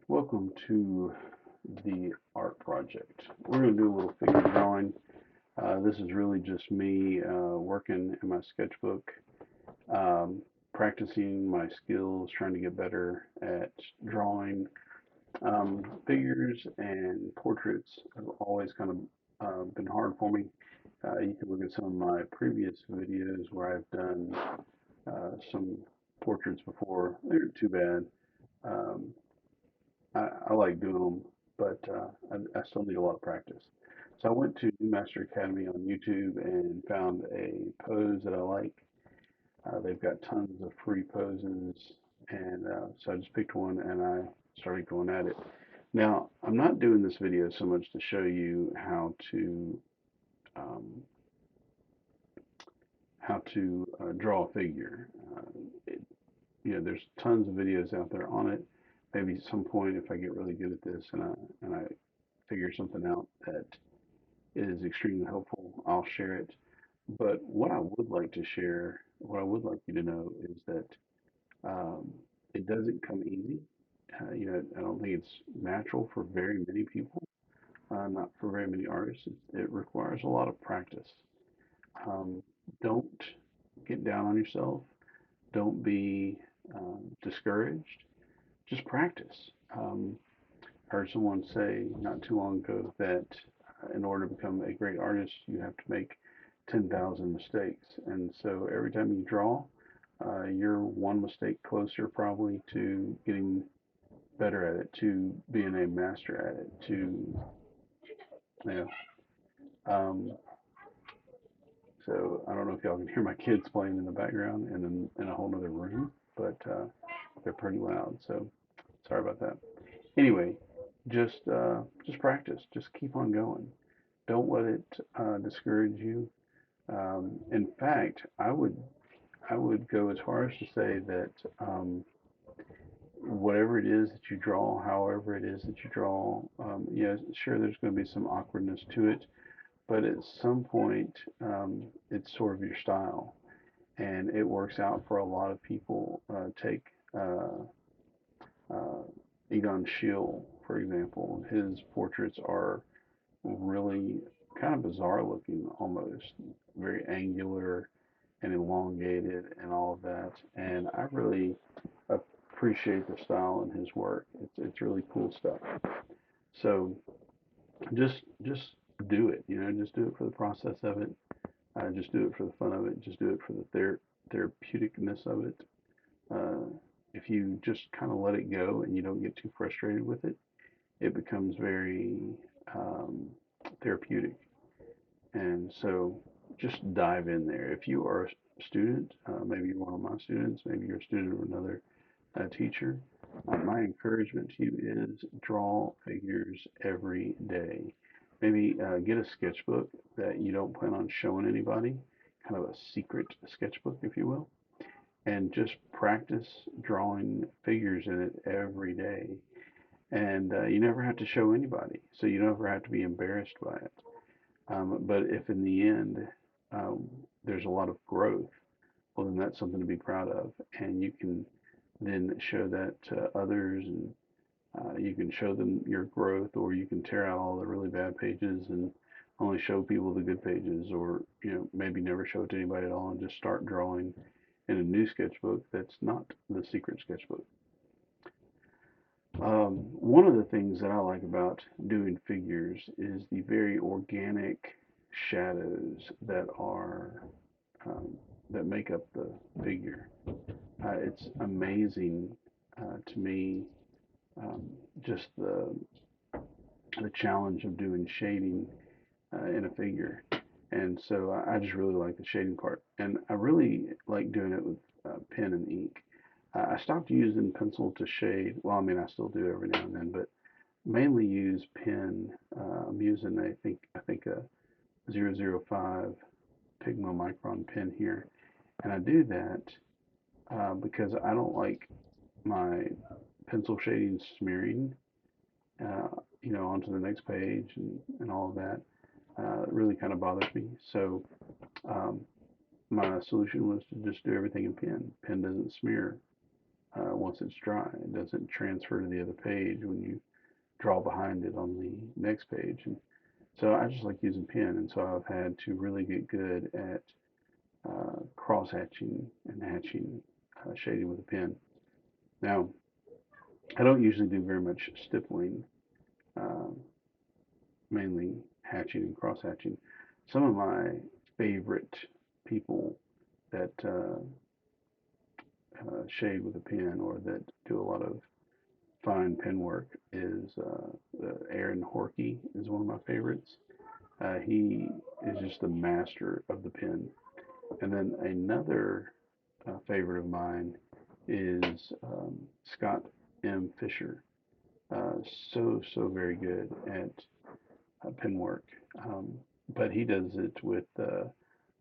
Welcome to the art project. We're going to do a little figure drawing. This is really just me working in my sketchbook, um, practicing my skills, trying to get better at drawing. Figures and portraits have always kind of been hard for me. You can look at some of my previous videos where I've done some portraits before. They aren't too bad. Um, I like doing them, but I still need a lot of practice. So I went to New Master Academy on YouTube and found a pose that I like. They've got tons of free poses, and so I just picked one and I started going at it. Now, I'm not doing this video so much to show you um, how to draw a figure. It, there's tons of videos out there on it. Maybe at some point, if I get really good at this and I figure something out that is extremely helpful, I'll share it. But what I would like to share, what I would like you to know is that um, it doesn't come easy. I don't think it's natural for very many people, not for very many artists. It requires a lot of practice. Um, don't get down on yourself. Don't be discouraged. Just practice. Heard someone say not too long ago that in order to become a great artist, you have to make 10,000 mistakes. And so every time you draw, you're one mistake closer probably to getting better at it, to being a master at it, to, you know, um, so I don't know if y'all can hear my kids playing in the background and in a whole other room, but they're pretty loud. So sorry about that. Anyway, just practice. Just keep on going. Don't let it discourage you. In fact, I would go as far as to say that whatever it is that you draw, however it is that you draw, sure, there's going to be some awkwardness to it, but at some point, it's sort of your style, and it works out for a lot of people. Take uh, uh, Egon Schiele, for example. His portraits are really kind of bizarre looking, almost very angular and elongated and all of that. And I really appreciate the style in his work. It's really cool stuff. So just do it. Just do it for the process of it. Just do it for the fun of it. Just do it for the therapeuticness of it. Uh, if you just kind of let it go and you don't get too frustrated with it, it becomes very um, therapeutic. And so just dive in there. If you are a student, maybe you're one of my students, maybe you're a student of another teacher, my encouragement to you is draw figures every day. Maybe get a sketchbook that you don't plan on showing anybody, kind of a secret sketchbook, if you will, and just practice drawing figures in it every day. And you never have to show anybody, so you never have to be embarrassed by it. But if in the end um, there's a lot of growth, well, then that's something to be proud of, and you can then show that to others, and you can show them your growth, or you can tear out all the really bad pages and only show people the good pages, or maybe never show it to anybody at all and just start drawing in a new sketchbook that's not the secret sketchbook. One of the things that I like about doing figures is the very organic shadows um, that make up the figure. It's amazing to me, um, just the challenge of doing shading in a figure. And so I just really like the shading part, and I really like doing it with pen and ink. I stopped using pencil to shade. Well, I mean, I still do every now and then, but mainly use pen. I'm using I think a 005 Pigma Micron pen here, and I do that because I don't like my pencil shading smearing, onto the next page and all of that. It really kind of bothers me. So um, my solution was to just do everything in pen. Pen doesn't smear once it's dry. It doesn't transfer to the other page when you draw behind it on the next page. And so I just like using pen, and so I've had to really get good at cross hatching and hatching shading with a pen. Now, I don't usually do very much stippling, uh, mainly hatching and cross hatching. Some of my favorite people that shade with a pen or that do a lot of fine pen work is Aaron Horkey is one of my favorites. He is just a master of the pen. And then another favorite of mine is Scott M. Fisher. Uh, so very good at pen work. Um, but he does it with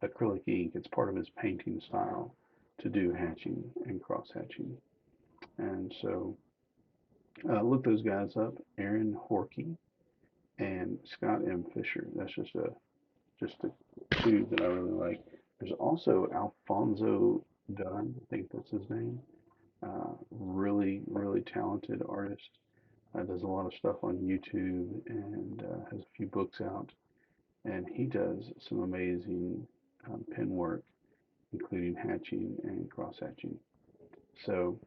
acrylic ink. It's part of his painting style to do hatching and cross hatching. And so look those guys up, Aaron Horkey and Scott M. Fisher. That's just a two that I really like. There's also Alfonso Dunn, I think that's his name. Really talented artist. Does a lot of stuff on YouTube and has a few books out. And he does some amazing pen work, including hatching and cross hatching. So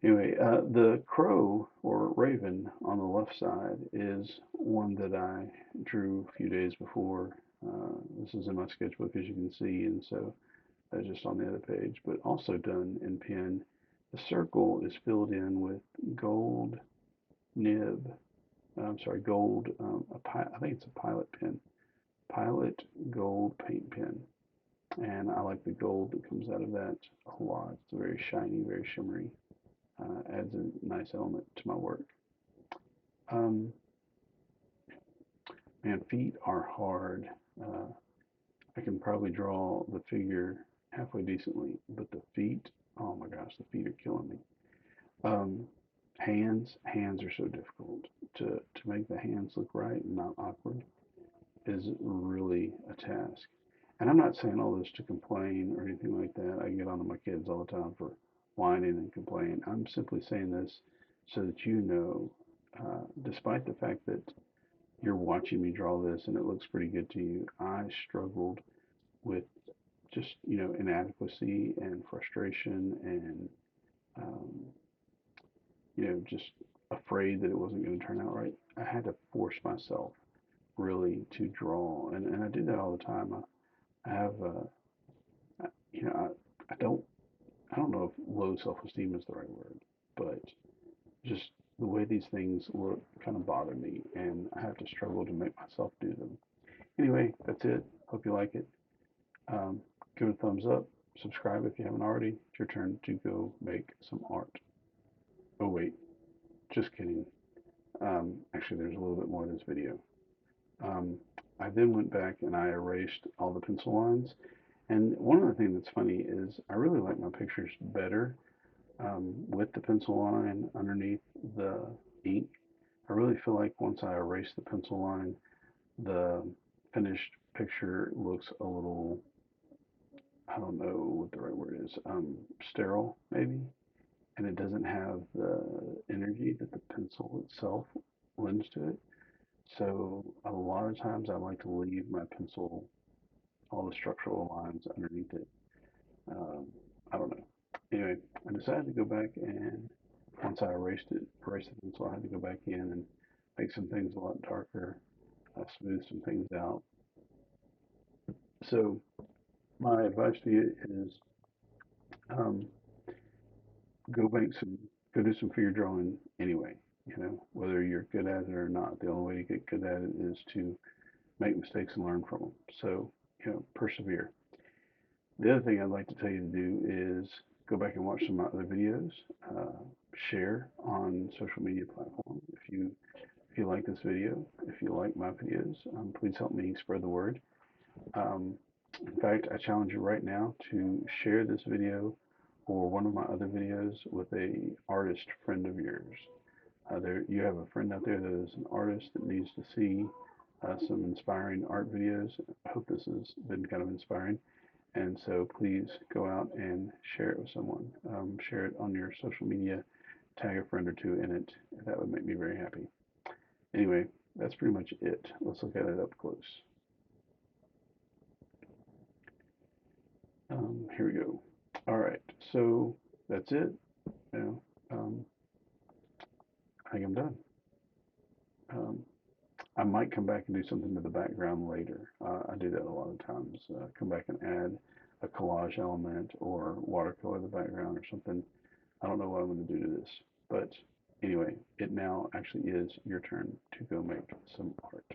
anyway, the crow or raven on the left side is one that I drew a few days before. This is in my sketchbook, as you can see, and so that's just on the other page, but also done in pen. The circle is filled in with gold nib. I'm sorry, gold. I think it's a pilot pen, pilot gold paint pen, and I like the gold that comes out of that a lot. It's very shiny, very shimmery. Adds a nice element to my work. Um, Man, feet are hard. Uh, I can probably draw the figure halfway decently, but the feet, oh my gosh, the feet are killing me. Um, hands are so difficult to make the hands look right and not awkward is really a task. And I'm not saying all this to complain or anything like that. I get on to my kids all the time for whining and complaining. I'm simply saying this so that you know, despite the fact that you're watching me draw this and it looks pretty good to you, I struggled with just, inadequacy and frustration and, um, just afraid that it wasn't going to turn out right. I had to force myself really to draw, and I do that all the time. I have, you know, I don't know if low self-esteem is the right word, but just the way these things look kind of bother me, and I have to struggle to make myself do them. Anyway, that's it. Hope you like it. Give it a thumbs up. Subscribe if you haven't already. It's your turn to go make some art. Oh wait, just kidding. Actually, there's a little bit more to this video. Um, I then went back and I erased all the pencil lines. And one of the things that's funny is I really like my pictures better with the pencil line underneath the ink. I really feel like once I erase the pencil line, the finished picture looks a little, I don't know what the right word is, sterile maybe, and it doesn't have the energy that the pencil itself lends to it. So a lot of times I like to leave my pencil, all the structural lines underneath it. Um, I don't know. Anyway, I decided to go back and once I erased the pencil, I had to go back in and make some things a lot darker, smooth some things out. So my advice to you is um, go make some, go do some figure drawing anyway. Whether you're good at it or not, the only way to get good at it is to make mistakes and learn from them. So, persevere. The other thing I'd like to tell you to do is go back and watch some of my other videos, uh, share on social media platforms. If you like this video, if you like my videos, please help me spread the word. Um, in fact, I challenge you right now to share this video or one of my other videos with a artist friend of yours. You have a friend out there that is an artist that needs to see some inspiring art videos. I hope this has been kind of inspiring. And so please go out and share it with someone. Share it on your social media, tag a friend or two in it. That would make me very happy. Anyway, that's pretty much it. Let's look at it up close. Here we go. All right, so that's it. You know, I think I'm done. Um, I might come back and do something to the background later. I do that a lot of times. Come back and add a collage element or watercolor the background or something. I don't know what I'm going to do to this, but anyway, it now actually is your turn to go make some art.